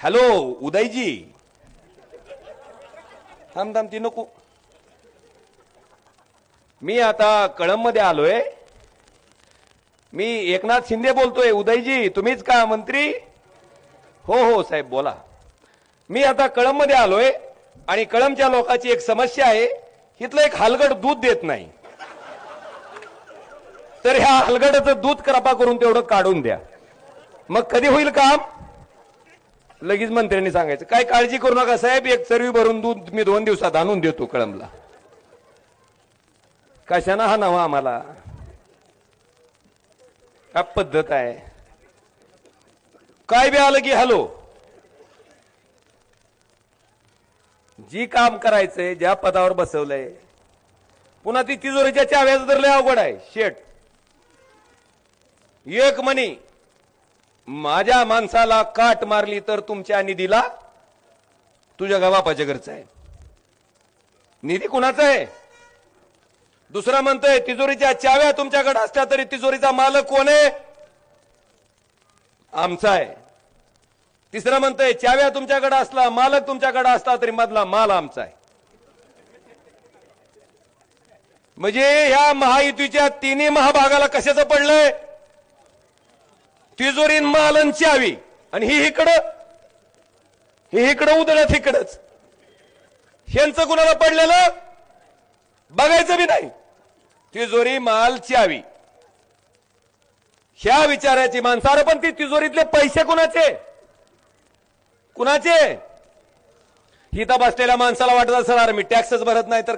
Hello Udayji, थांब थांब ती नको. मी आता कळंबमध्ये आलोय. मी एकनाथ शिंदे बोलतोय. उदयजी तुम्हीच का मंत्री? हो हो साहेब बोला. मी आता कळंबमध्ये आलोय आणि कळंबच्या लोकांची एक समस्या आहे. इथलं एक हलगड दूध देत नाही. तर ह्या हलगडाचं दूध कृपा करून तेवढं काढून द्या. मग कधी होईल काम? लगेच मंत्र्यांनी सांगायचं. काय काळजी करू नका साहेब, एक चरवी भरून दूध मी 2 दिवसात आणून देतो कळंबला. कशाना हा नवा आम्हाला? का पद्धत आहे? काय बी आलं की हॅलो. जी काम करायचंय, ज्या पदावर बसवलंय, पुन्हा ती तिजोरीच्या चाव्याचं तर लय अवघड आहे. शेट एक म्हणी, माझ्या माणसाला काट मारली तर तुमच्या निधीला तुझ्या बापाच्या घरचा आहे. निधी कुणाचा आहे? दुसरा म्हणतोय तिजोरीच्या चाव्या तुमच्याकडे असल्या तरी तिजोरीचा मालक कोण आहे? आमचा आहे. तिसरा म्हणतोय चाव्या तुमच्याकडे असला, मालक तुमच्याकडे असला तरी मधला माल आमचा आहे. म्हणजे ह्या महायुतीच्या तिन्ही महाभागाला कशाचं पडलंय? तिजोरीन मालन चावी. आणि ही इकडं उधळत इकडच. ह्यांचं कुणाला पडलेलं बघायचं बी नाही. तिजोरी माल चावी ह्या विचाराची माणसं. अरे पण ती तिजोरीतले पैसे कुणाचे? कुणाचे? हिता बसलेल्या माणसाला वाटत असेल अरे मी टॅक्सच भरत नाही तर